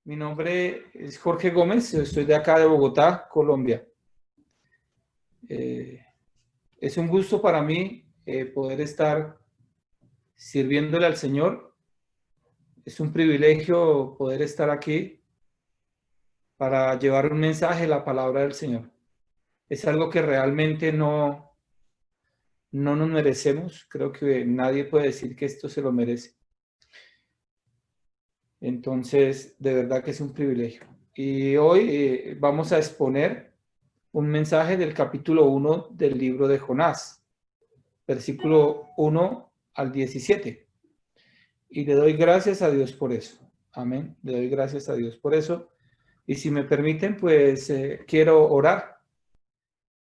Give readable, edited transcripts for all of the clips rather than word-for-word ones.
Mi nombre es Jorge Gómez, estoy de acá de Bogotá, Colombia. Es un gusto para mí poder estar sirviéndole al Señor. Es un privilegio poder estar aquí para llevar un mensaje, la palabra del Señor. Es algo que realmente no nos merecemos. Creo que nadie puede decir que esto se lo merece. Entonces, de verdad que es un privilegio. Y hoy vamos a exponer un mensaje del capítulo 1 del libro de Jonás, versículo 1 al 17. Y le doy gracias a Dios por eso. Amén. Le doy gracias a Dios por eso. Y si me permiten, pues quiero orar.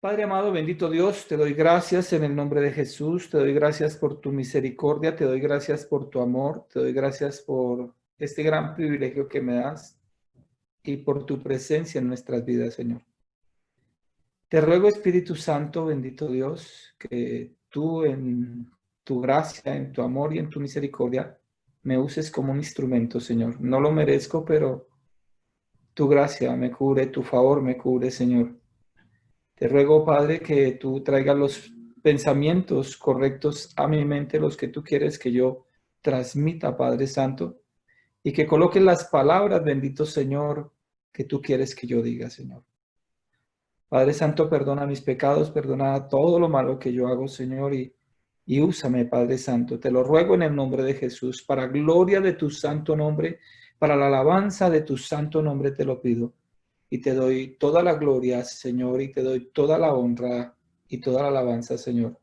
Padre amado, bendito Dios, te doy gracias en el nombre de Jesús. Te doy gracias por tu misericordia. Te doy gracias por tu amor. Te doy gracias por este gran privilegio que me das y por tu presencia en nuestras vidas, Señor. Te ruego, Espíritu Santo, bendito Dios, que tú en tu gracia, en tu amor y en tu misericordia me uses como un instrumento, Señor. No lo merezco, pero tu gracia me cubre, tu favor me cubre, Señor. Te ruego, Padre, que tú traigas los pensamientos correctos a mi mente, los que tú quieres que yo transmita, Padre Santo, y que coloques las palabras, bendito Señor, que tú quieres que yo diga, Señor. Padre Santo, perdona mis pecados, perdona todo lo malo que yo hago, Señor, y úsame, Padre Santo. Te lo ruego en el nombre de Jesús, para gloria de tu santo nombre, para la alabanza de tu santo nombre te lo pido. Y te doy toda la gloria, Señor, y te doy toda la honra y toda la alabanza, Señor.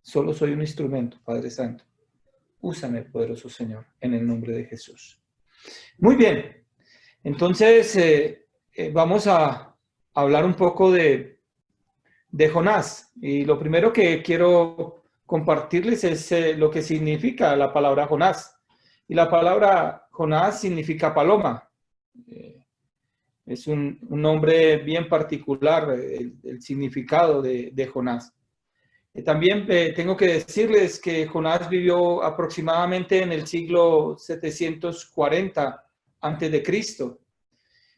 Solo soy un instrumento, Padre Santo. Úsame, poderoso Señor, en el nombre de Jesús. Muy bien, entonces vamos a hablar un poco de Jonás. Y lo primero que quiero compartirles es lo que significa la palabra Jonás. Y la palabra Jonás significa paloma. Es un nombre bien particular, el significado de Jonás. También tengo que decirles que Jonás vivió aproximadamente en el siglo 740 antes de Cristo.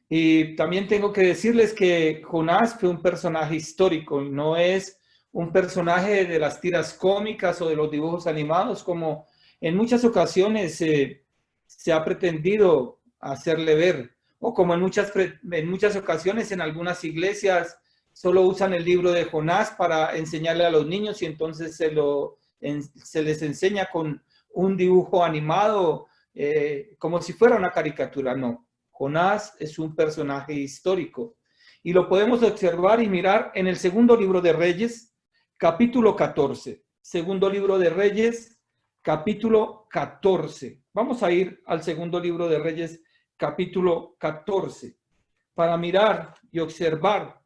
Y también tengo que decirles que Jonás fue un personaje histórico, no es un personaje de las tiras cómicas o de los dibujos animados, como en muchas ocasiones se ha pretendido hacerle ver, o como en muchas ocasiones en algunas iglesias solo usan el libro de Jonás para enseñarle a los niños y entonces se les enseña con un dibujo animado como si fuera una caricatura. No. Jonás es un personaje histórico y lo podemos observar y mirar en el segundo libro de Reyes, capítulo 14. Segundo libro de Reyes, capítulo 14. Vamos a ir al segundo libro de Reyes, capítulo 14, para mirar y observar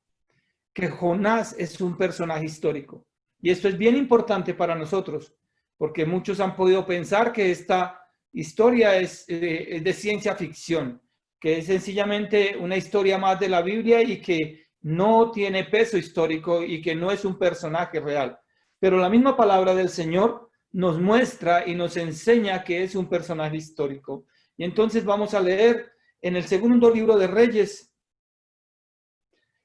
que Jonás es un personaje histórico. Y esto es bien importante para nosotros, porque muchos han podido pensar que esta historia es de ciencia ficción, que es sencillamente una historia más de la Biblia y que no tiene peso histórico y que no es un personaje real. Pero la misma palabra del Señor nos muestra y nos enseña que es un personaje histórico. Y entonces vamos a leer en el segundo libro de Reyes,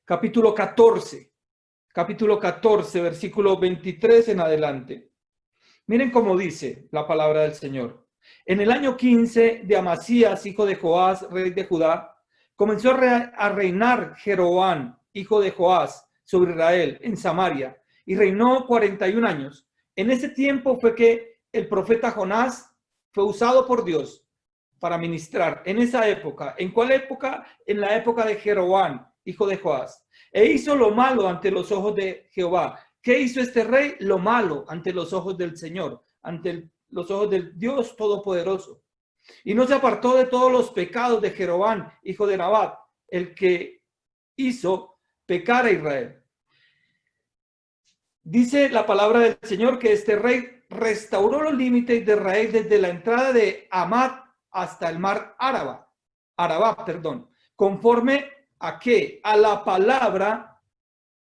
capítulo 14, versículo 23 en adelante. Miren cómo dice la palabra del Señor. En el año 15 de Amasías, hijo de Joás, rey de Judá, comenzó a reinar Jeroboam, hijo de Joás, sobre Israel, en Samaria, y reinó 41 años. En ese tiempo fue que el profeta Jonás fue usado por Dios para ministrar. En esa época, ¿en cuál época? En la época de Jeroboam, hijo de Joás. E hizo lo malo ante los ojos de Jehová. ¿Qué hizo este rey? Lo malo ante los ojos del Señor, ante los ojos del Dios Todopoderoso. Y no se apartó de todos los pecados de Jeroboam, hijo de Nabat, el que hizo pecar a Israel. Dice la palabra del Señor que este rey restauró los límites de Israel desde la entrada de Hamat hasta el mar Arabá, conforme a qué? A la palabra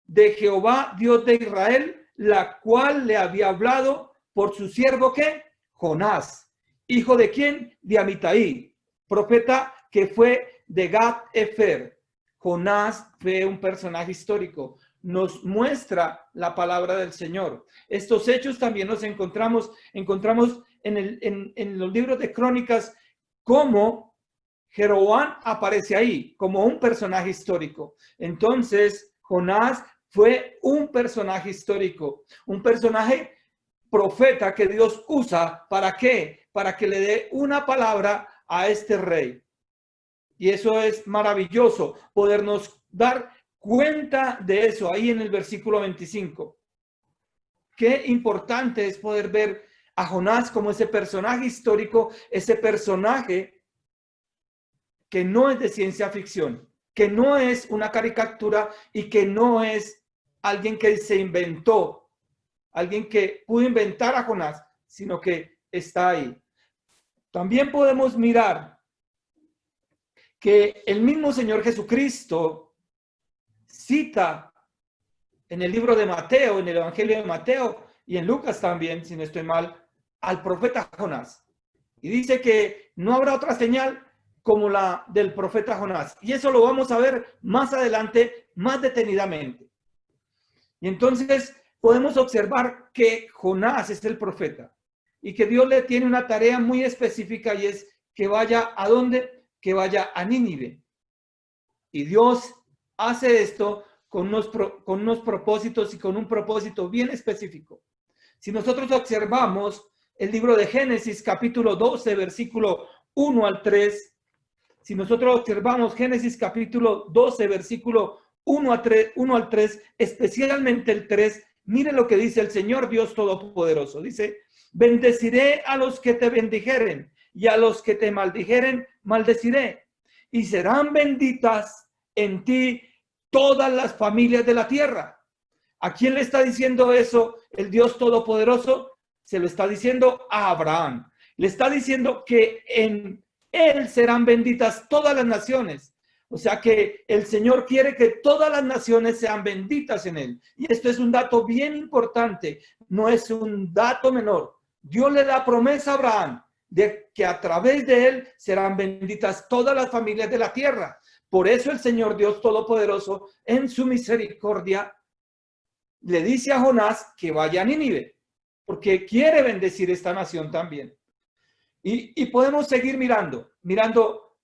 de Jehová, Dios de Israel, la cual le había hablado por su siervo, ¿qué? Jonás, hijo de quién? De Amitai, profeta que fue de Gat Efer. Jonás fue un personaje histórico. Nos muestra la palabra del Señor. Estos hechos también los encontramos en los libros de Crónicas, como Jeroboam aparece ahí como un personaje histórico. Entonces, Jonás fue un personaje histórico, un personaje profeta que Dios usa. ¿Para qué? Para que le dé una palabra a este rey. Y eso es maravilloso, podernos dar cuenta de eso ahí en el versículo 25. Qué importante es poder ver a Jonás como ese personaje histórico, ese personaje que no es de ciencia ficción, que no es una caricatura y que no es alguien que se inventó, alguien que pudo inventar a Jonás, sino que está ahí. También podemos mirar que el mismo Señor Jesucristo cita en el libro de Mateo, en el Evangelio de Mateo y en Lucas también, si no estoy mal, al profeta Jonás. Y dice que no habrá otra señal como la del profeta Jonás. Y eso lo vamos a ver más adelante, más detenidamente. Y entonces podemos observar que Jonás es el profeta y que Dios le tiene una tarea muy específica, y es que vaya ¿a dónde? Que vaya a Nínive. Y Dios hace esto con unos propósitos y con un propósito bien específico. Si nosotros observamos el libro de Génesis, capítulo 12, versículo 1 al 3, si nosotros observamos Génesis capítulo 12, versículo 1 al 3, especialmente el 3, mire lo que dice el Señor Dios Todopoderoso. Dice: bendeciré a los que te bendijeren, y a los que te maldijeren, maldeciré. Y serán benditas en ti todas las familias de la tierra. ¿A quién le está diciendo eso el Dios Todopoderoso? Se lo está diciendo a Abraham. Le está diciendo que en él serán benditas todas las naciones. O sea que el Señor quiere que todas las naciones sean benditas en él. Y esto es un dato bien importante, no es un dato menor. Dios le da promesa a Abraham de que a través de él serán benditas todas las familias de la tierra. Por eso el Señor Dios Todopoderoso, en su misericordia, le dice a Jonás que vaya a Nínive, porque quiere bendecir esta nación también. Y podemos seguir mirando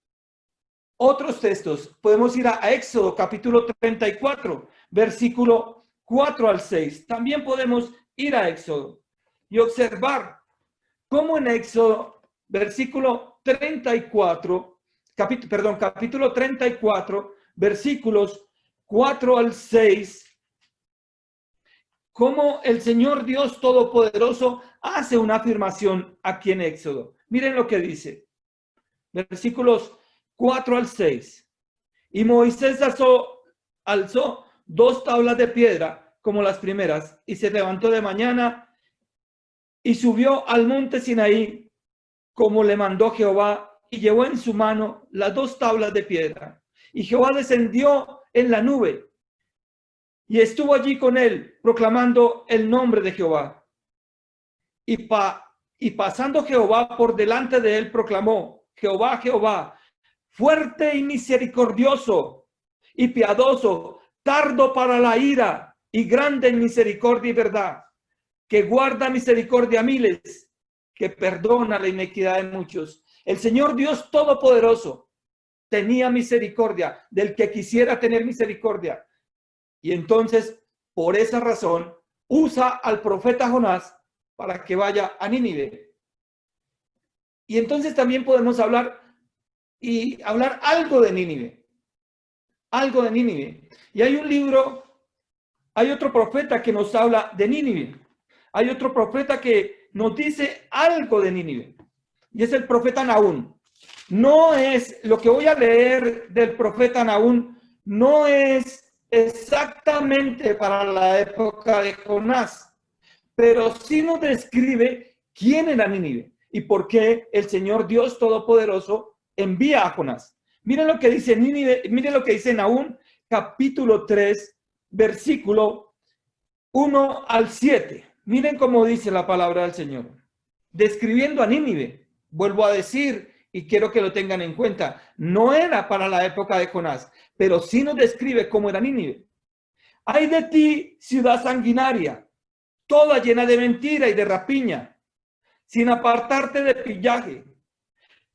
otros textos. Podemos ir a Éxodo capítulo 34, versículo 4 al 6. También podemos ir a Éxodo y observar cómo en Éxodo, versículo 34, capítulo 34, versículos 4 al 6, cómo el Señor Dios Todopoderoso hace una afirmación aquí en Éxodo. Miren lo que dice, versículos 4 al 6. Y Moisés alzó 2 tablas de piedra como las primeras, y se levantó de mañana y subió al monte Sinaí como le mandó Jehová, y llevó en su mano las 2 tablas de piedra. Y Jehová descendió en la nube y estuvo allí con él, proclamando el nombre de Jehová. Y pasando Jehová por delante de él, proclamó: Jehová, Jehová, fuerte y misericordioso y piadoso, tardo para la ira y grande en misericordia y verdad, que guarda misericordia a miles, que perdona la iniquidad de muchos. El Señor Dios Todopoderoso tenía misericordia del que quisiera tener misericordia. Y entonces, por esa razón, usa al profeta Jonás para que vaya a Nínive. Y entonces también podemos hablar algo de Nínive. Algo de Nínive. Y hay un libro, hay otro profeta que nos habla de Nínive. Hay otro profeta que nos dice algo de Nínive. Y es el profeta Nahum. No es, lo que voy a leer del profeta Nahum, no es exactamente para la época de Jonás, pero sí nos describe quién era Nínive y por qué el Señor Dios Todopoderoso envía a Jonás. Miren lo que dice Nínive, miren lo que dice Nahum, capítulo 3, versículo 1 al 7. Miren cómo dice la palabra del Señor. Describiendo a Nínive, vuelvo a decir y quiero que lo tengan en cuenta, no era para la época de Jonás, pero sí nos describe cómo era Nínive. Ay de ti, ciudad sanguinaria, toda llena de mentira y de rapiña, sin apartarte de pillaje,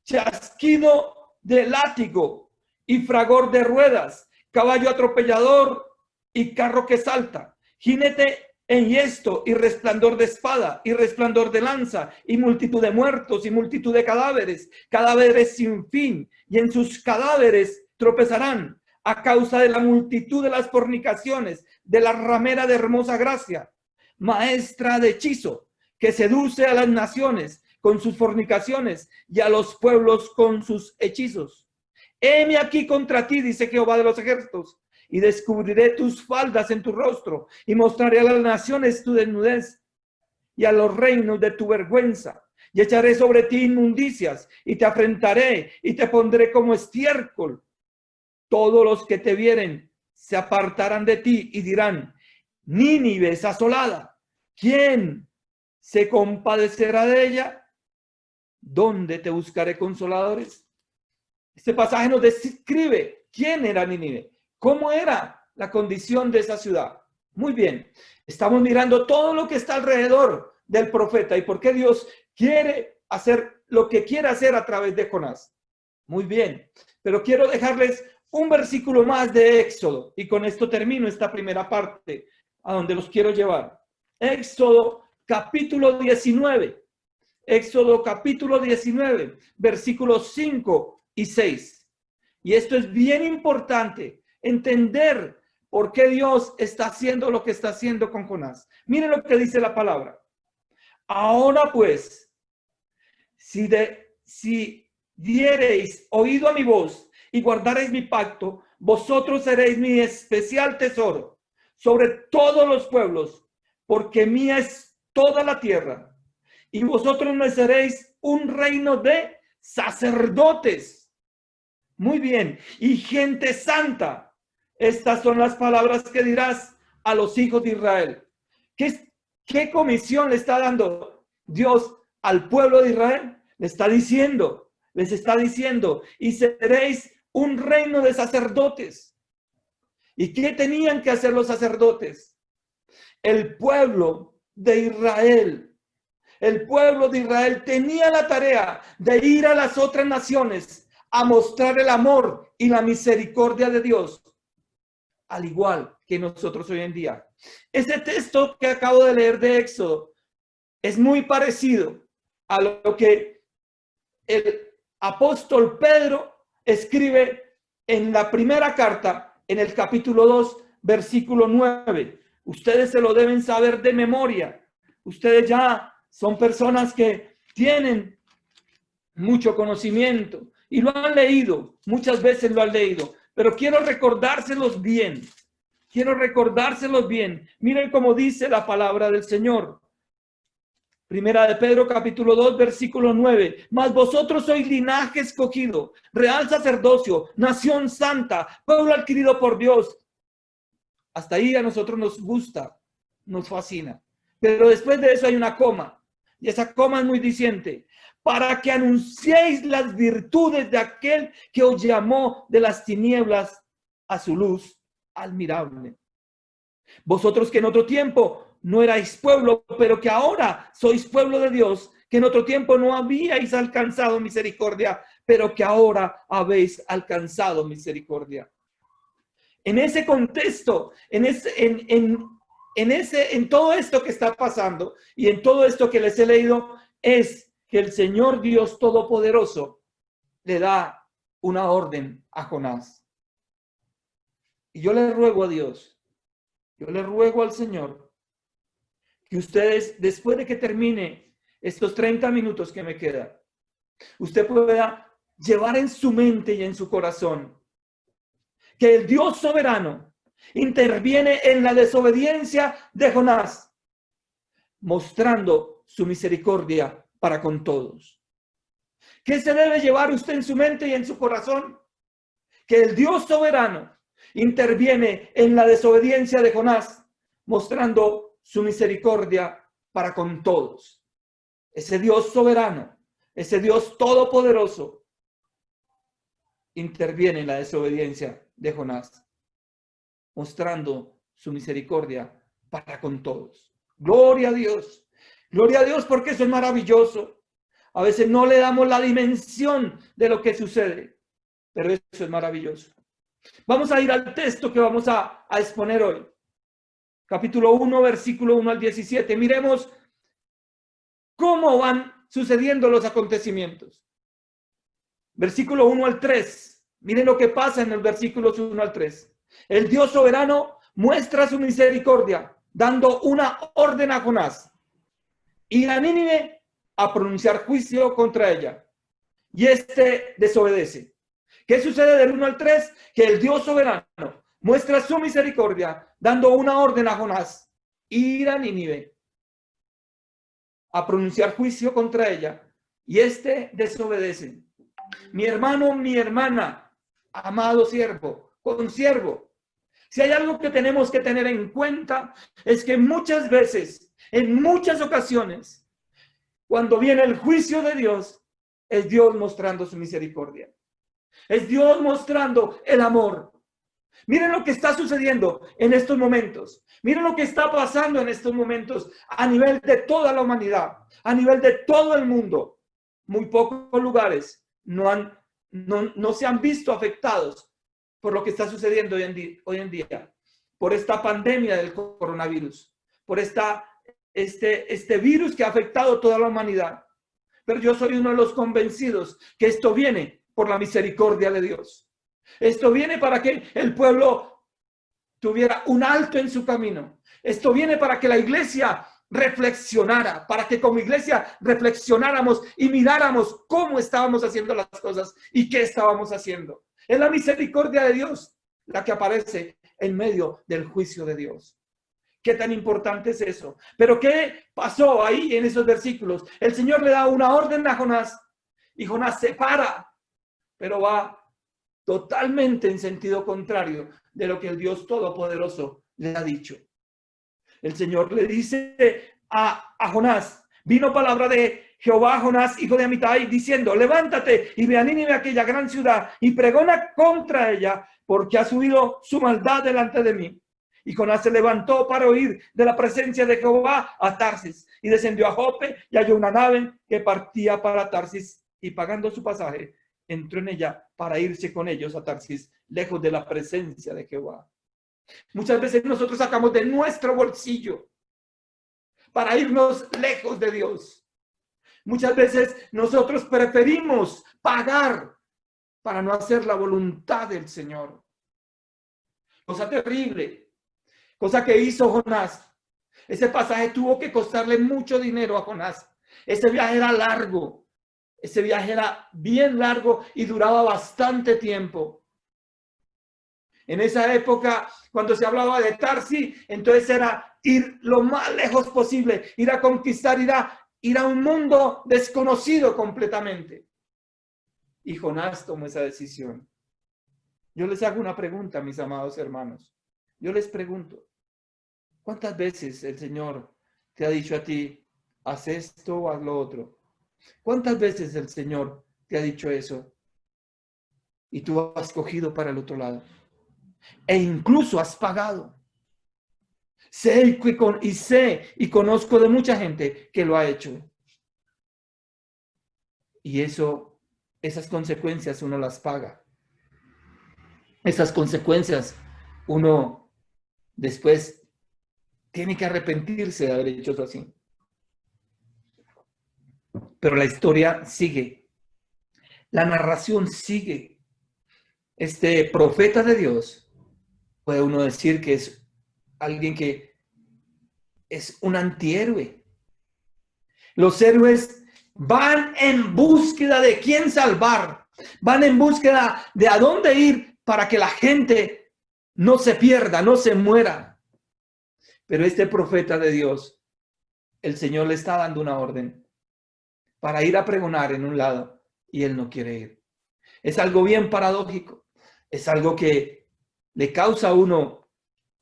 chasquido de látigo y fragor de ruedas, caballo atropellador y carro que salta, jinete enhiesto y resplandor de espada y resplandor de lanza y multitud de muertos y multitud de cadáveres, cadáveres sin fin, y en sus cadáveres tropezarán a causa de la multitud de las fornicaciones, de la ramera de hermosa gracia, maestra de hechizo, que seduce a las naciones con sus fornicaciones y a los pueblos con sus hechizos. Heme aquí contra ti, dice Jehová de los ejércitos, y descubriré tus faldas en tu rostro, y mostraré a las naciones tu desnudez, y a los reinos de tu vergüenza, y echaré sobre ti inmundicias, y te afrentaré, y te pondré como estiércol. Todos los que te vieren se apartarán de ti, y dirán, Nínive es asolada, ¿quién se compadecerá de ella? ¿Dónde te buscaré consoladores? Este pasaje nos describe quién era Nínive, cómo era la condición de esa ciudad. Muy bien, estamos mirando todo lo que está alrededor del profeta y por qué Dios quiere hacer lo que quiere hacer a través de Jonás. Muy bien, pero quiero dejarles un versículo más de Éxodo y con esto termino esta primera parte a donde los quiero llevar. Éxodo capítulo 19. Éxodo capítulo 19, versículos 5 y 6. Y esto es bien importante, entender por qué Dios está haciendo lo que está haciendo con Jonás. Miren lo que dice la palabra. Ahora pues, si diereis oído a mi voz y guardareis mi pacto, vosotros seréis mi especial tesoro sobre todos los pueblos, porque mía es toda la tierra. Y vosotros me seréis un reino de sacerdotes. Muy bien. Y gente santa. Estas son las palabras que dirás a los hijos de Israel. ¿Qué comisión le está dando Dios al pueblo de Israel? Les está diciendo, y seréis un reino de sacerdotes. ¿Y qué tenían que hacer los sacerdotes? El pueblo de Israel tenía la tarea de ir a las otras naciones a mostrar el amor y la misericordia de Dios, al igual que nosotros hoy en día. Ese texto que acabo de leer de Éxodo es muy parecido a lo que el apóstol Pedro escribe en la primera carta, en el capítulo 2, versículo 9. Ustedes se lo deben saber de memoria. Ustedes ya son personas que tienen mucho conocimiento y lo han leído, muchas veces lo han leído, pero quiero recordárselos bien. Miren cómo dice la palabra del Señor. Primera de Pedro, capítulo 2, versículo 9. Mas vosotros sois linaje escogido, real sacerdocio, nación santa, pueblo adquirido por Dios. Hasta ahí a nosotros nos gusta, nos fascina. Pero después de eso hay una coma. Y esa coma es muy diciente. Para que anunciéis las virtudes de aquel que os llamó de las tinieblas a su luz admirable. Vosotros que en otro tiempo no erais pueblo, pero que ahora sois pueblo de Dios, que en otro tiempo no habíais alcanzado misericordia, pero que ahora habéis alcanzado misericordia. En ese contexto, en todo esto que está pasando y en todo esto que les he leído, es que el Señor Dios Todopoderoso le da una orden a Jonás. Y yo le ruego a Dios, yo le ruego al Señor, que ustedes, después de que termine estos 30 minutos que me quedan, usted pueda llevar en su mente y en su corazón que el Dios soberano interviene en la desobediencia de Jonás, mostrando su misericordia para con todos. ¿Qué se debe llevar usted en su mente y en su corazón? Que el Dios soberano interviene en la desobediencia de Jonás, mostrando su misericordia para con todos. Ese Dios soberano, ese Dios todopoderoso, interviene en la desobediencia de Jonás, mostrando su misericordia para con todos. Gloria a Dios. Gloria a Dios, porque eso es maravilloso. A veces no le damos la dimensión de lo que sucede, pero eso es maravilloso. Vamos a ir al texto que vamos a exponer hoy. Capítulo 1, versículo 1 al 17. Miremos cómo van sucediendo los acontecimientos. Versículo 1 al 3. Miren lo que pasa en los versículos 1 al 3. El Dios soberano muestra su misericordia, dando una orden a Jonás, ir a Nínive a pronunciar juicio contra ella. Y este desobedece. ¿Qué sucede del 1 al 3? Que el Dios soberano muestra su misericordia, dando una orden a Jonás, ir a Nínive a pronunciar juicio contra ella. Y este desobedece. Mi hermano, mi hermana, amado siervo, consiervo, si hay algo que tenemos que tener en cuenta es que muchas veces, en muchas ocasiones, cuando viene el juicio de Dios, es Dios mostrando su misericordia. Es Dios mostrando el amor. Miren lo que está sucediendo en estos momentos. Miren lo que está pasando en estos momentos a nivel de toda la humanidad, a nivel de todo el mundo. Muy pocos lugares no se han visto afectados por lo que está sucediendo hoy en día, por esta pandemia del coronavirus, por este virus que ha afectado a toda la humanidad. Pero yo soy uno de los convencidos que esto viene por la misericordia de Dios. Esto viene para que el pueblo tuviera un alto en su camino. Esto viene para que la iglesia reflexionara, para que como iglesia reflexionáramos y miráramos cómo estábamos haciendo las cosas y qué estábamos haciendo. Es la misericordia de Dios la que aparece en medio del juicio de Dios. ¿Qué tan importante es eso? Pero ¿qué pasó ahí en esos versículos? El Señor le da una orden a Jonás y Jonás se para, pero va totalmente en sentido contrario de lo que el Dios Todopoderoso le ha dicho. El Señor le dice a Jonás, vino palabra de Jehová a Jonás, hijo de Amitai, diciendo, levántate y ve a Nínive, aquella gran ciudad, y pregona contra ella, porque ha subido su maldad delante de mí. Y Jonás se levantó para huir de la presencia de Jehová a Tarsis, y descendió a Jope, y halló una nave que partía para Tarsis, y pagando su pasaje, entró en ella para irse con ellos a Tarsis, lejos de la presencia de Jehová. Muchas veces nosotros sacamos de nuestro bolsillo para irnos lejos de Dios. Muchas veces nosotros preferimos pagar para no hacer la voluntad del Señor. Cosa terrible, cosa que hizo Jonás. Ese pasaje tuvo que costarle mucho dinero a Jonás. Ese viaje era largo, ese viaje era bien largo y duraba bastante tiempo. En esa época, cuando se hablaba de Tarsis, entonces era ir lo más lejos posible, ir a conquistar, ir a un mundo desconocido completamente. Y Jonás tomó esa decisión. Yo les hago una pregunta, mis amados hermanos. Yo les pregunto, ¿cuántas veces el Señor te ha dicho a ti, haz esto o haz lo otro? ¿Cuántas veces el Señor te ha dicho eso? Y tú has cogido para el otro lado. E incluso has pagado. Sé y conozco de mucha gente que lo ha hecho. Y esas consecuencias uno las paga. Esas consecuencias uno después tiene que arrepentirse de haber hecho eso así. Pero la historia sigue. La narración sigue. Este profeta de Dios, puede uno decir que es alguien que es un antihéroe. Los héroes van en búsqueda de quién salvar, van en búsqueda de a dónde ir para que la gente no se pierda, no se muera. Pero este profeta de Dios, el Señor le está dando una orden para ir a pregonar en un lado y él no quiere ir. Es algo bien paradójico, es algo que le causa a uno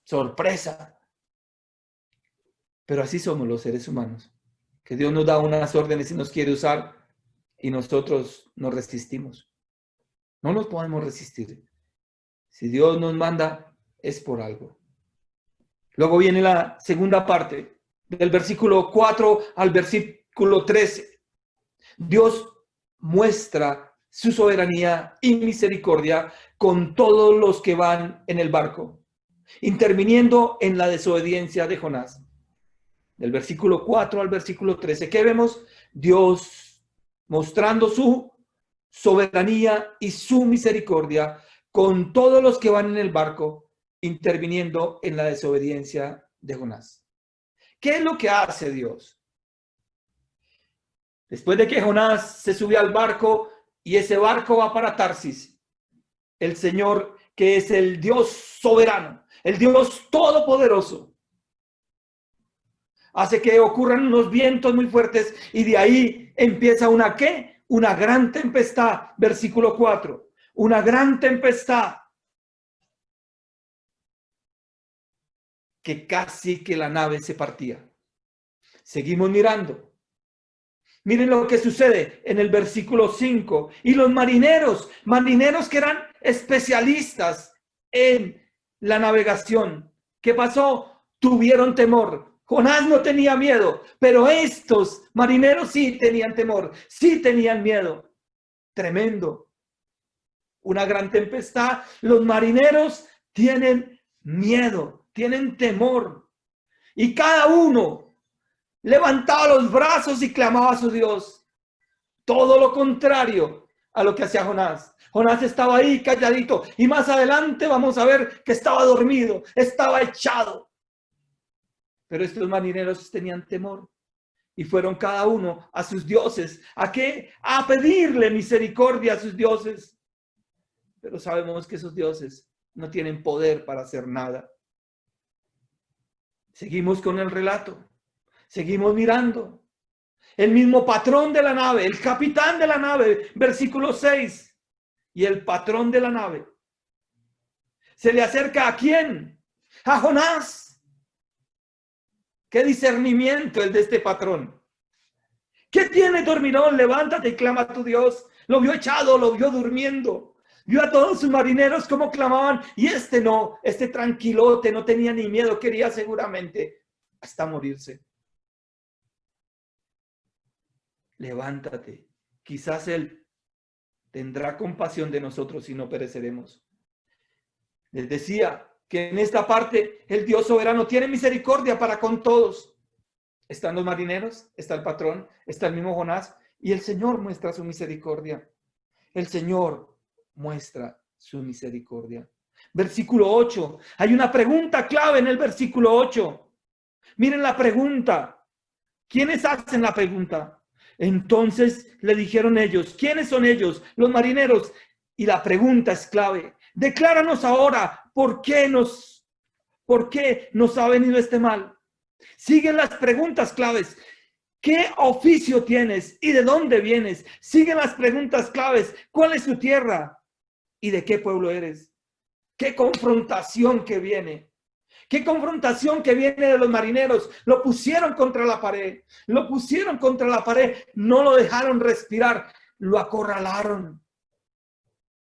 sorpresa. Pero así somos los seres humanos, que Dios nos da unas órdenes y nos quiere usar y nosotros nos resistimos. No los podemos resistir. Si Dios nos manda, es por algo. Luego viene la segunda parte, del versículo 4 al versículo 13. Dios muestra su soberanía y misericordia con todos los que van en el barco, interviniendo en la desobediencia de Jonás. Del versículo 4 al versículo 13, ¿qué vemos? Dios mostrando su soberanía y su misericordia con todos los que van en el barco, interviniendo en la desobediencia de Jonás. ¿Qué es lo que hace Dios? Después de que Jonás se subió al barco y ese barco va para Tarsis, el Señor, que es el Dios soberano, el Dios todopoderoso, hace que ocurran unos vientos muy fuertes y de ahí empieza una ¿qué? Una gran tempestad, versículo 4, una gran tempestad que casi que la nave se partía. Seguimos mirando. Miren lo que sucede en el versículo 5. Y los marineros que eran especialistas en la navegación, ¿qué pasó? Tuvieron temor. Jonás no tenía miedo, pero estos marineros sí tenían temor, sí tenían miedo. Tremendo. Una gran tempestad. Los marineros tienen miedo, tienen temor. Y cada uno levantaba los brazos y clamaba a su Dios. Todo lo contrario a lo que hacía Jonás. Jonás estaba ahí calladito y más adelante vamos a ver que estaba dormido, estaba echado. Pero estos marineros tenían temor y fueron cada uno a sus dioses. ¿A qué? A pedirle misericordia a sus dioses. Pero sabemos que esos dioses no tienen poder para hacer nada. Seguimos con el relato. Seguimos mirando. El mismo patrón de la nave, el capitán de la nave, versículo 6. Y el patrón de la nave se le acerca ¿a quién? A Jonás. ¿Qué discernimiento el de este patrón? ¿Qué tiene, dormilón? Levántate y clama a tu Dios. Lo vio echado, lo vio durmiendo. Vio a todos sus marineros cómo clamaban y este no, este tranquilote, no tenía ni miedo, quería seguramente hasta morirse. Levántate, quizás Él tendrá compasión de nosotros y no pereceremos. Les decía que en esta parte el Dios soberano tiene misericordia para con todos. Están los marineros, está el patrón, está el mismo Jonás y el Señor muestra su misericordia. El Señor muestra su misericordia. Versículo 8. Hay una pregunta clave en el versículo 8. Miren la pregunta. ¿Quiénes hacen la pregunta? Entonces le dijeron ellos, ¿quiénes son ellos? Los marineros. Y la pregunta es clave. Decláranos ahora por qué nos ha venido este mal. Siguen las preguntas claves. ¿Qué oficio tienes y de dónde vienes? Siguen las preguntas claves. ¿Cuál es tu tierra y de qué pueblo eres? ¿Qué confrontación que viene? ¿Qué confrontación que viene de los marineros? Lo pusieron contra la pared. Lo pusieron contra la pared. No lo dejaron respirar. Lo acorralaron.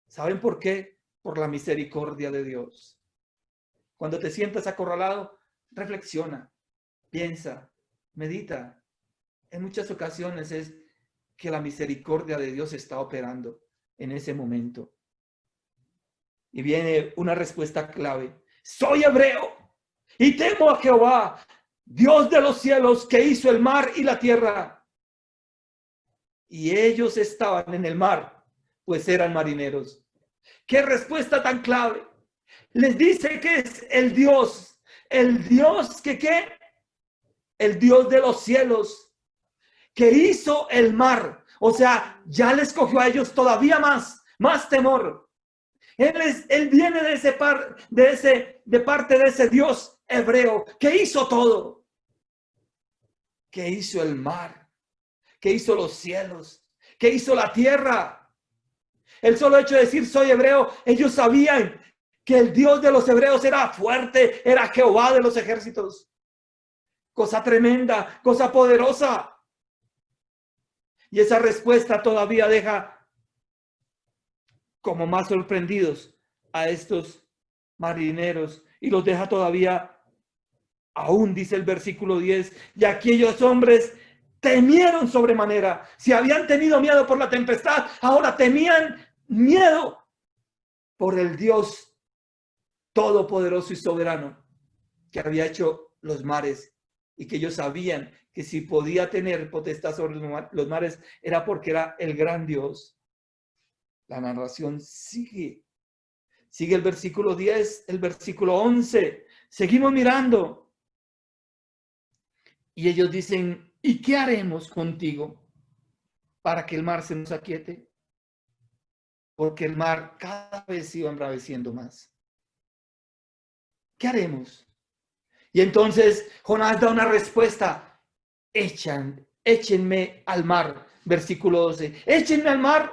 ¿Saben por qué? Por la misericordia de Dios. Cuando te sientas acorralado, reflexiona, piensa, medita. En muchas ocasiones es que la misericordia de Dios está operando en ese momento. Y viene una respuesta clave. Soy hebreo y temo a Jehová, Dios de los cielos, que hizo el mar y la tierra. Y ellos estaban en el mar, pues eran marineros. ¡Qué respuesta tan clave! Les dice que es el Dios que ¿qué? El Dios de los cielos, que hizo el mar. O sea, ya les cogió a ellos todavía más temor. Él viene de parte de ese Dios hebreo que hizo todo, que hizo el mar, que hizo los cielos, que hizo la tierra. El solo hecho de decir soy hebreo, ellos sabían que el Dios de los hebreos era fuerte, era Jehová de los ejércitos. Cosa tremenda, cosa poderosa. Y esa respuesta todavía deja como más sorprendidos a estos marineros y los deja todavía, aún dice el versículo 10, y aquellos hombres temieron sobremanera. Si habían tenido miedo por la tempestad, ahora tenían miedo por el Dios todopoderoso y soberano que había hecho los mares, y que ellos sabían que si podía tener potestad sobre los mares era porque era el gran Dios. La narración sigue el versículo 10, el versículo 11. Seguimos mirando. Y ellos dicen, ¿y qué haremos contigo para que el mar se nos aquiete? Porque el mar cada vez se iba embraveciendo más. ¿Qué haremos? Y entonces Jonás da una respuesta. Échenme al mar. Versículo 12. Échenme al mar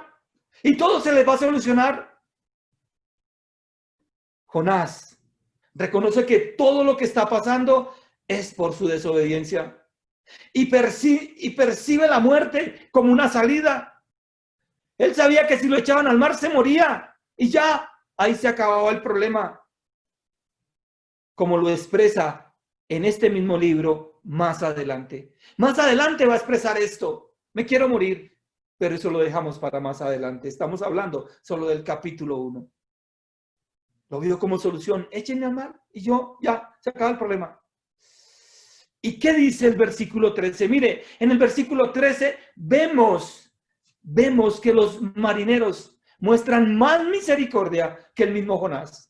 y todo se les va a solucionar. Jonás reconoce que todo lo que está pasando es por su desobediencia y percibe la muerte como una salida. Él sabía que si lo echaban al mar se moría y ya ahí se acababa el problema. Como lo expresa en este mismo libro más adelante. Más adelante va a expresar esto. Me quiero morir, pero eso lo dejamos para más adelante. Estamos hablando solo del capítulo 1. Lo vio como solución. Échenme al mar y yo ya se acaba el problema. ¿Y qué dice el versículo 13? Mire, en el versículo 13 vemos que los marineros muestran más misericordia que el mismo Jonás.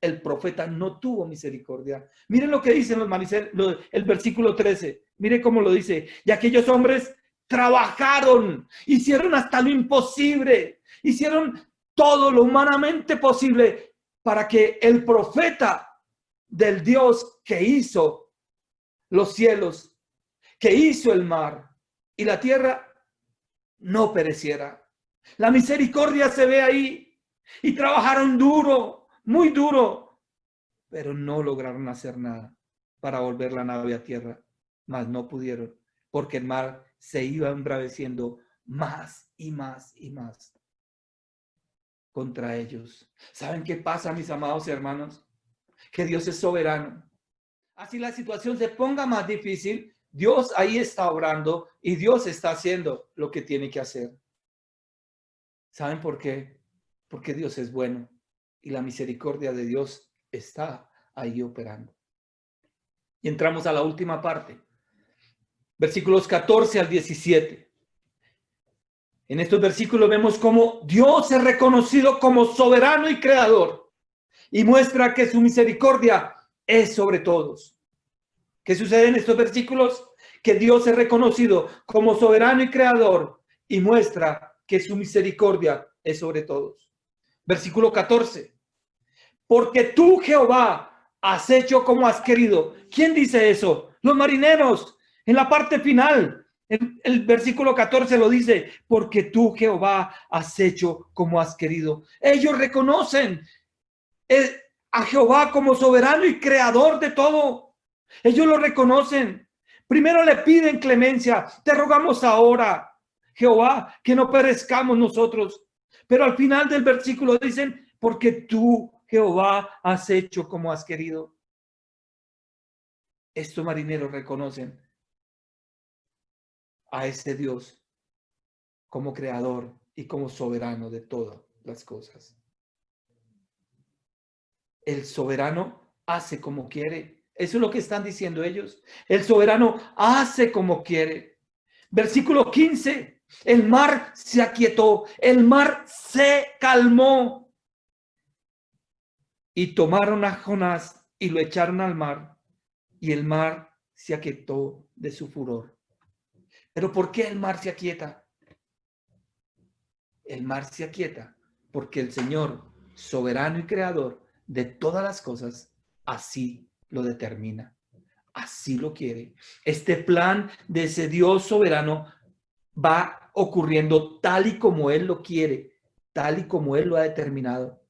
El profeta no tuvo misericordia. Miren lo que dice el versículo 13. Mire cómo lo dice. Y aquellos hombres trabajaron, hicieron hasta lo imposible, hicieron todo lo humanamente posible para que el profeta del Dios que hizo los cielos, que hizo el mar y la tierra, no pereciera. La misericordia se ve ahí. Y trabajaron duro, muy duro, pero no lograron hacer nada para volver la nave a tierra. Mas no pudieron, porque el mar se iba embraveciendo más y más y más contra ellos. ¿Saben qué pasa, mis amados hermanos? Que Dios es soberano. Así la situación se ponga más difícil, Dios ahí está obrando y Dios está haciendo lo que tiene que hacer. ¿Saben por qué? Porque Dios es bueno y la misericordia de Dios está ahí operando. Y entramos a la última parte, versículos 14 al 17. En estos versículos vemos cómo Dios es reconocido como soberano y creador y muestra que su misericordia es sobre todos. ¿Qué sucede en estos versículos? Que Dios es reconocido como soberano y creador y muestra que su misericordia es sobre todos. Versículo 14. Porque tú, Jehová, has hecho como has querido. ¿Quién dice eso? Los marineros. En la parte final, el versículo 14 lo dice, porque tú, Jehová, has hecho como has querido. Ellos reconocen a Jehová como soberano y creador de todo. Ellos lo reconocen. Primero le piden clemencia. Te rogamos ahora, Jehová, que no perezcamos nosotros. Pero al final del versículo dicen, porque tú, Jehová, has hecho como has querido. Estos marineros reconocen a este Dios como creador y como soberano de todas las cosas. El soberano hace como quiere. Eso es lo que están diciendo ellos. El soberano hace como quiere. Versículo 15. El mar se aquietó, el mar se calmó. Y tomaron a Jonás y lo echaron al mar. Y el mar se aquietó de su furor. ¿Pero por qué el mar se aquieta? El mar se aquieta porque el Señor, soberano y creador de todas las cosas, así lo determina. Así lo quiere. Este plan de ese Dios soberano va ocurriendo tal y como Él lo quiere, tal y como Él lo ha determinado.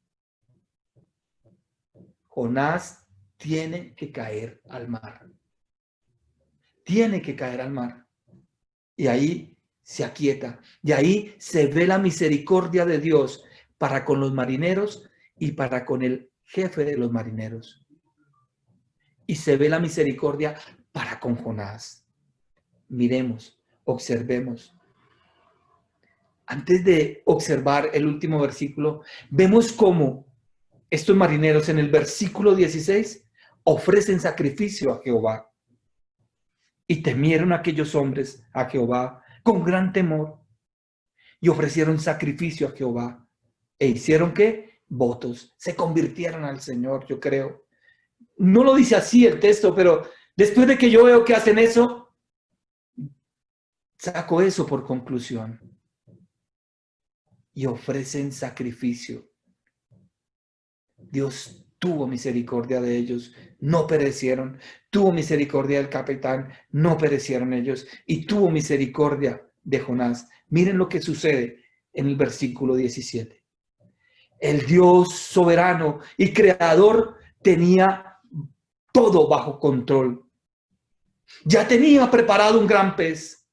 Jonás tiene que caer al mar. Tiene que caer al mar. Y ahí se aquieta. Y ahí se ve la misericordia de Dios para con los marineros y para con el jefe de los marineros. Y se ve la misericordia para con Jonás. Miremos, observemos. Antes de observar el último versículo, vemos cómo estos marineros en el versículo 16 ofrecen sacrificio a Jehová. Y temieron aquellos hombres a Jehová con gran temor y ofrecieron sacrificio a Jehová. E hicieron ¿qué? Votos. Se convirtieron al Señor, yo creo. No lo dice así el texto, pero después de que yo veo que hacen eso, saco eso por conclusión. Y ofrecen sacrificio. Dios tuvo misericordia de ellos, no perecieron. Tuvo misericordia del capitán, no perecieron ellos. Y tuvo misericordia de Jonás. Miren lo que sucede en el versículo 17. El Dios soberano y creador tenía todo bajo control. Ya tenía preparado un gran pez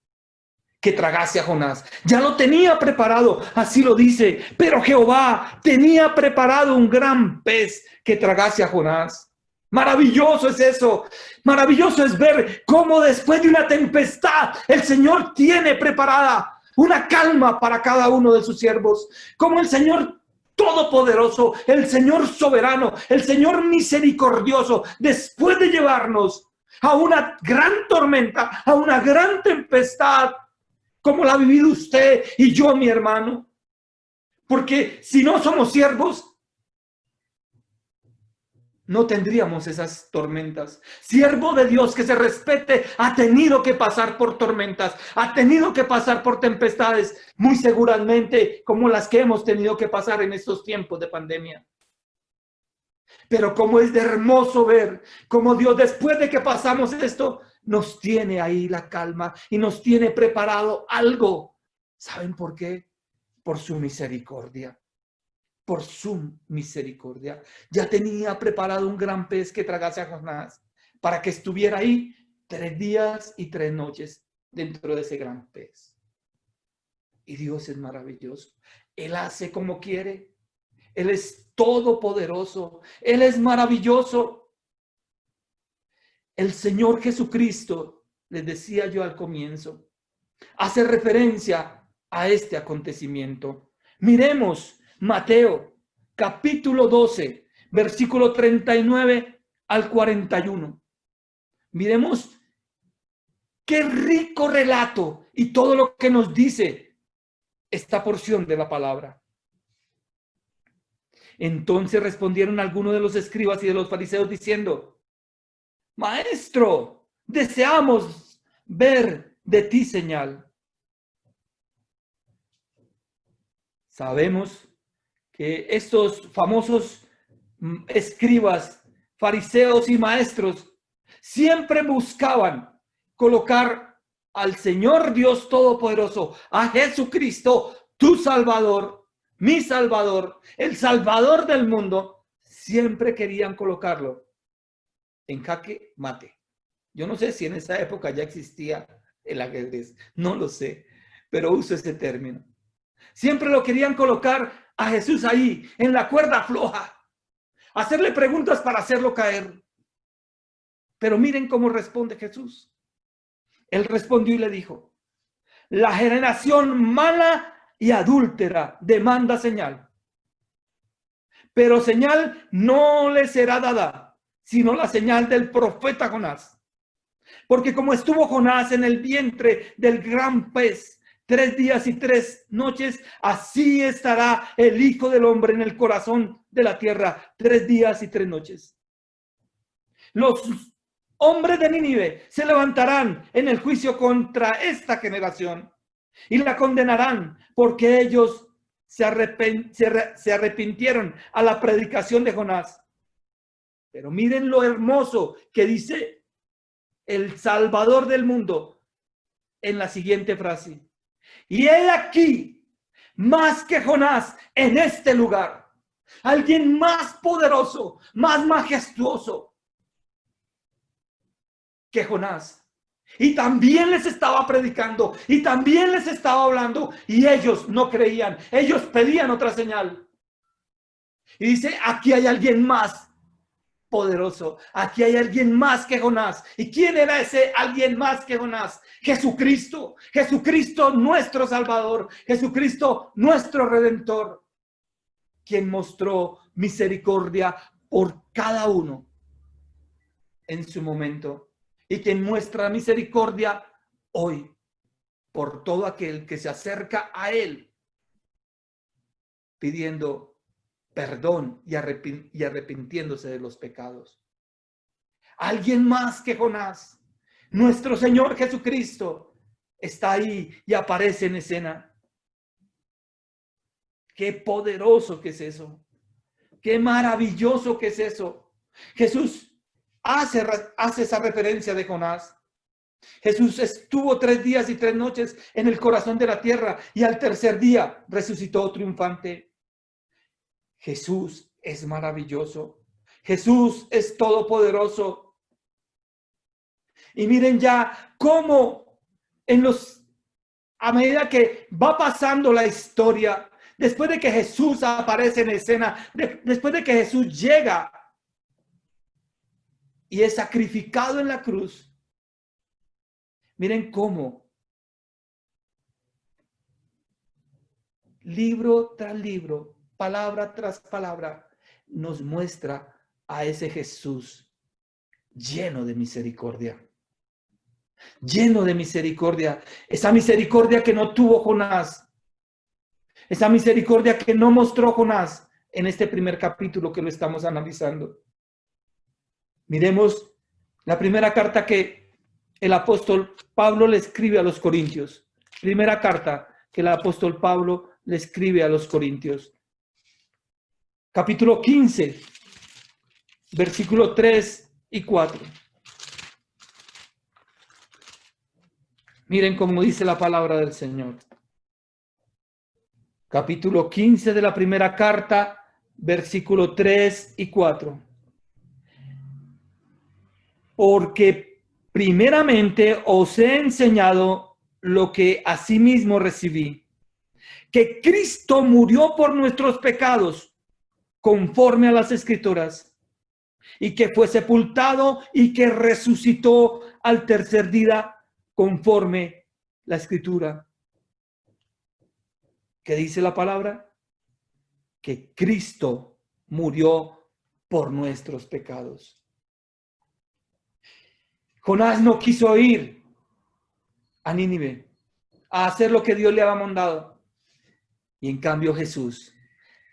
que tragase a Jonás. Ya lo tenía preparado, así lo dice. Pero Jehová tenía preparado un gran pez que tragase a Jonás. Maravilloso es eso. Maravilloso es ver cómo después de una tempestad el Señor tiene preparada una calma para cada uno de sus siervos. Como el Señor todopoderoso, el Señor soberano, el Señor misericordioso, después de llevarnos a una gran tormenta, a una gran tempestad, como la ha vivido usted y yo, mi hermano. Porque si no somos siervos, no tendríamos esas tormentas. Siervo de Dios que se respete ha tenido que pasar por tormentas, ha tenido que pasar por tempestades, muy seguramente como las que hemos tenido que pasar en estos tiempos de pandemia. Pero como es de hermoso ver cómo Dios, después de que pasamos esto, nos tiene ahí la calma y nos tiene preparado algo. ¿Saben por qué? Por su misericordia. Por su misericordia. Ya tenía preparado un gran pez que tragase a Jonás para que estuviera ahí 3 días y 3 noches dentro de ese gran pez. Y Dios es maravilloso. Él hace como quiere. Él es todopoderoso. Él es maravilloso. El Señor Jesucristo, les decía yo al comienzo, hace referencia a este acontecimiento. Miremos Mateo, capítulo 12, versículo 39 al 41. Miremos qué rico relato y todo lo que nos dice esta porción de la palabra. Entonces respondieron algunos de los escribas y de los fariseos diciendo: Maestro, deseamos ver de ti señal. Sabemos que estos famosos escribas, fariseos y maestros siempre buscaban colocar al Señor Dios Todopoderoso, a Jesucristo, tu Salvador, mi Salvador, el Salvador del mundo, siempre querían colocarlo en jaque mate. Yo no sé si en esa época ya existía el ajedrez, no lo sé, pero uso ese término. Siempre lo querían colocar a Jesús ahí, en la cuerda floja, hacerle preguntas para hacerlo caer. Pero miren cómo responde Jesús. Él respondió y le dijo: la generación mala y adúltera demanda señal, pero señal no le será dada, sino la señal del profeta Jonás. Porque como estuvo Jonás en el vientre del gran pez 3 días y 3 noches, así estará el Hijo del Hombre en el corazón de la tierra 3 días y 3 noches. Los hombres de Nínive se levantarán en el juicio contra esta generación y la condenarán, porque ellos se arrepintieron a la predicación de Jonás. Pero miren lo hermoso que dice el Salvador del mundo en la siguiente frase: y he aquí, más que Jonás en este lugar, alguien más poderoso, más majestuoso que Jonás. Y también les estaba predicando, y también les estaba hablando, y ellos no creían, ellos pedían otra señal. Y dice, aquí hay alguien más poderoso. Aquí hay alguien más que Jonás. ¿Y quién era ese alguien más que Jonás? Jesucristo. Jesucristo nuestro Salvador. Jesucristo nuestro Redentor. Quien mostró misericordia por cada uno en su momento. Y quien muestra misericordia hoy por todo aquel que se acerca a Él pidiendo perdón y arrepintiéndose de los pecados. Alguien más que Jonás, nuestro Señor Jesucristo, está ahí y aparece en escena. Qué poderoso que es eso. Qué maravilloso que es eso. Jesús hace esa referencia de Jonás. Jesús estuvo 3 días y 3 noches en el corazón de la tierra y al tercer día resucitó triunfante. Jesús es maravilloso. Jesús es todopoderoso. Y miren ya cómo a medida que va pasando la historia, después de que Jesús aparece en escena, después de que Jesús llega y es sacrificado en la cruz, miren cómo libro tras libro, palabra tras palabra, nos muestra a ese Jesús lleno de misericordia. Lleno de misericordia. Esa misericordia que no tuvo Jonás. Esa misericordia que no mostró Jonás en este primer capítulo que lo estamos analizando. Miremos la primera carta que el apóstol Pablo le escribe a los Corintios. Primera carta que el apóstol Pablo le escribe a los Corintios. Capítulo 15, versículo 3 y 4. Miren cómo dice la palabra del Señor. Capítulo 15 de la primera carta, versículo 3 y 4. Porque primeramente os he enseñado lo que asimismo recibí, que Cristo murió por nuestros pecados, conforme a las Escrituras, y que fue sepultado y que resucitó al tercer día, conforme la Escritura. ¿Qué dice la palabra? Que Cristo murió por nuestros pecados. Jonás no quiso ir a Nínive a hacer lo que Dios le había mandado. Y en cambio Jesús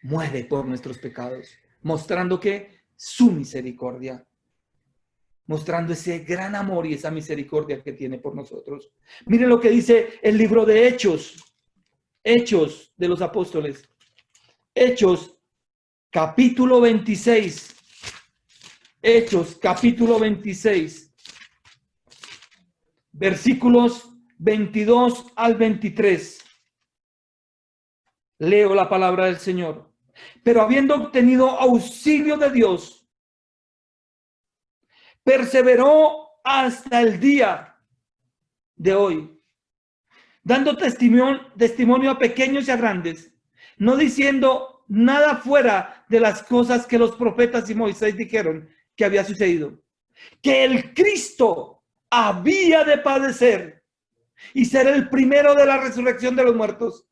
muere por nuestros pecados, mostrando que su misericordia, mostrando ese gran amor y esa misericordia que tiene por nosotros. Miren lo que dice el libro de Hechos de los Apóstoles. Hechos, capítulo 26. Hechos, capítulo 26. Versículos 22 al 23. Leo la palabra del Señor. Pero habiendo obtenido auxilio de Dios, perseveró hasta el día de hoy, dando testimonio a pequeños y a grandes, no diciendo nada fuera de las cosas que los profetas y Moisés dijeron que había sucedido, que el Cristo había de padecer y ser el primero de la resurrección de los muertos,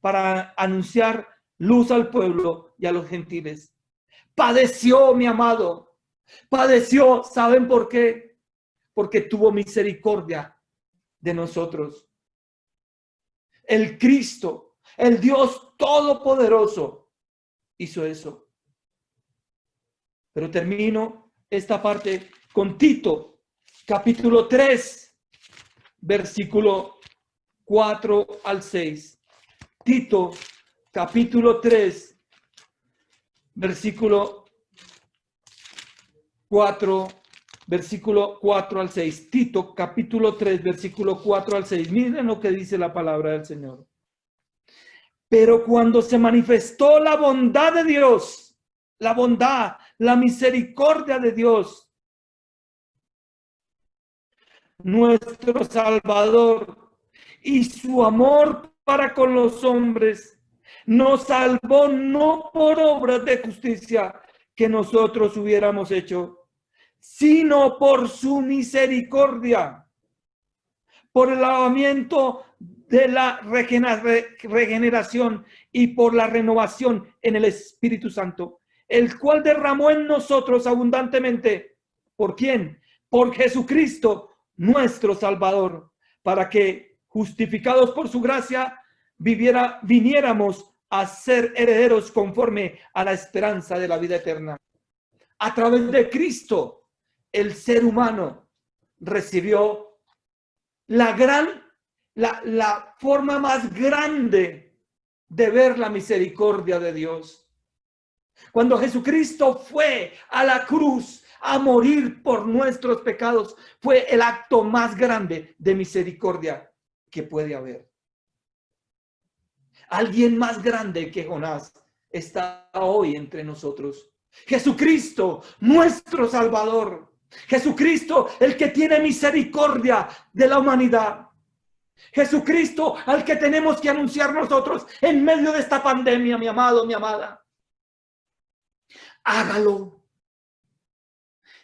para anunciar luz al pueblo y a los gentiles. Padeció, mi amado, padeció. ¿Saben por qué? Porque tuvo misericordia de nosotros. El Cristo, el Dios todopoderoso, hizo eso. Pero termino esta parte con Tito, capítulo 3, versículo 4 al 6. Tito, capítulo 3, versículo 4 al 6. Tito, capítulo 3, versículo 4 al 6. Miren lo que dice la palabra del Señor. Pero cuando se manifestó la bondad de Dios, la bondad, la misericordia de Dios, nuestro Salvador, y su amor para con los hombres, Nos salvó no por obras de justicia que nosotros hubiéramos hecho, sino por su misericordia, por el lavamiento de la regeneración y por la renovación en el Espíritu Santo, el cual derramó en nosotros abundantemente. ¿Por quién? Por Jesucristo, nuestro Salvador, para que, justificados por su gracia, viniéramos a ser herederos conforme a la esperanza de la vida eterna. A través de Cristo, el ser humano recibió la forma más grande de ver la misericordia de Dios. Cuando Jesucristo fue a la cruz a morir por nuestros pecados, fue el acto más grande de misericordia que puede haber. Alguien más grande que Jonás está hoy entre nosotros. Jesucristo, nuestro Salvador. Jesucristo, el que tiene misericordia de la humanidad. Jesucristo, al que tenemos que anunciar nosotros en medio de esta pandemia, mi amado, mi amada. Hágalo.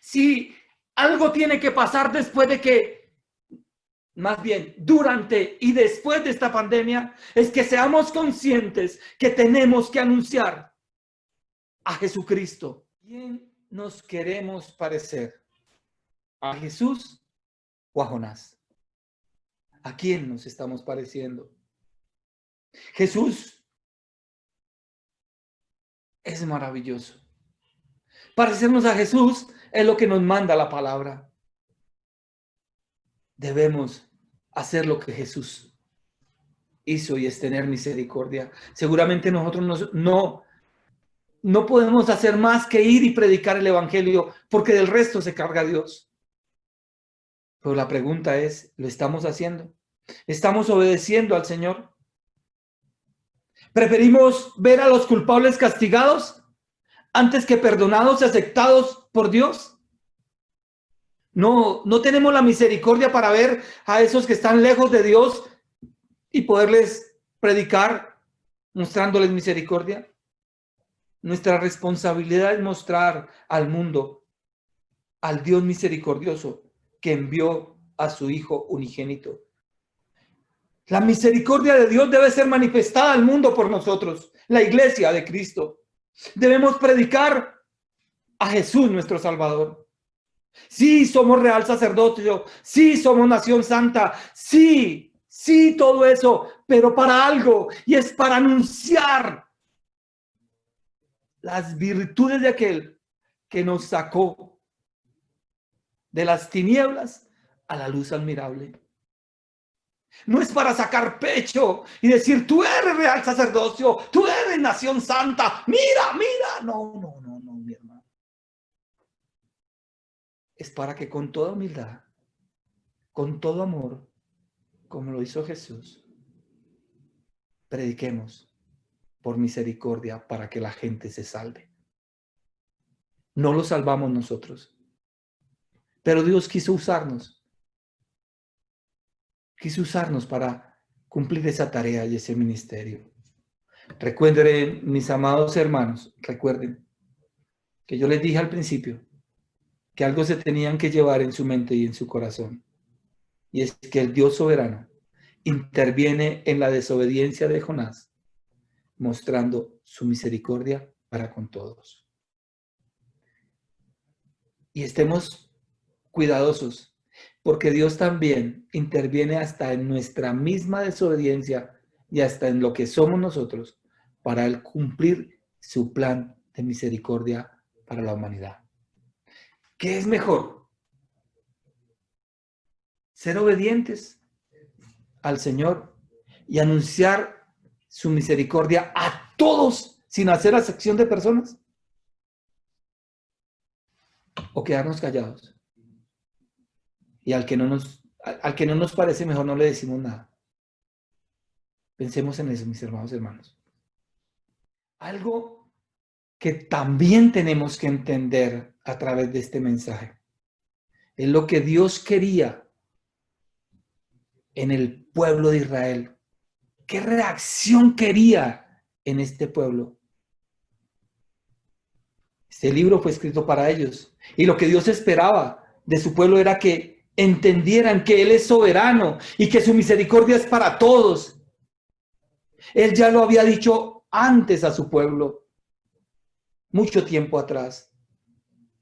Si algo tiene que pasar después de que, más bien, durante y después de esta pandemia, es que seamos conscientes que tenemos que anunciar a Jesucristo. ¿Quién nos queremos parecer? ¿A Jesús o a Jonás? ¿A quién nos estamos pareciendo? Jesús es maravilloso. Parecernos a Jesús es lo que nos manda la palabra. Debemos hacer lo que Jesús hizo y es tener misericordia. Seguramente nosotros no podemos hacer más que ir y predicar el evangelio porque del resto se carga Dios. Pero la pregunta es, ¿lo estamos haciendo? ¿Estamos obedeciendo al Señor? ¿Preferimos ver a los culpables castigados antes que perdonados y aceptados por Dios? No tenemos la misericordia para ver a esos que están lejos de Dios y poderles predicar mostrándoles misericordia. Nuestra responsabilidad es mostrar al mundo al Dios misericordioso que envió a su Hijo unigénito. La misericordia de Dios debe ser manifestada al mundo por nosotros, la iglesia de Cristo. Debemos predicar a Jesús nuestro Salvador. Sí, somos real sacerdocio, sí, somos nación santa, sí, todo eso, pero para algo, y es para anunciar las virtudes de aquel que nos sacó de las tinieblas a la luz admirable. No es para sacar pecho y decir, tú eres real sacerdocio, tú eres nación santa, mira, no, mi hermano. Es para que con toda humildad, con todo amor, como lo hizo Jesús, prediquemos por misericordia para que la gente se salve. No lo salvamos nosotros, pero Dios quiso usarnos para cumplir esa tarea y ese ministerio. Recuerden, mis amados hermanos, recuerden que yo les dije al principio que algo se tenían que llevar en su mente y en su corazón, y es que el Dios soberano interviene en la desobediencia de Jonás, mostrando su misericordia para con todos. Y estemos cuidadosos, porque Dios también interviene hasta en nuestra misma desobediencia y hasta en lo que somos nosotros para Él cumplir su plan de misericordia para la humanidad. ¿Qué es mejor? Ser obedientes al Señor y anunciar su misericordia a todos sin hacer acepción de personas, o quedarnos callados y al que no nos parece mejor no le decimos nada. Pensemos en eso, mis hermanos. Algo que también tenemos que entender a través de este mensaje es lo que Dios quería en el pueblo de Israel. ¿Qué reacción quería en este pueblo. Este libro fue escrito para ellos. Y lo que Dios esperaba de su pueblo era que entendieran que Él es soberano y que su misericordia es para todos. Él ya lo había dicho antes a su pueblo, mucho tiempo atrás,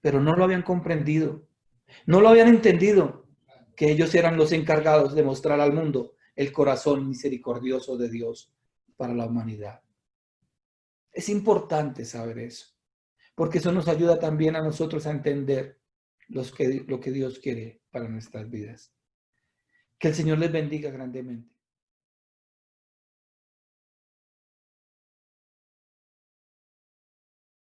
pero no lo habían comprendido, no lo habían entendido, que ellos eran los encargados de mostrar al mundo el corazón misericordioso de Dios para la humanidad. Es importante saber eso, porque eso nos ayuda también a nosotros a entender lo que Dios quiere para nuestras vidas. Que el Señor les bendiga grandemente.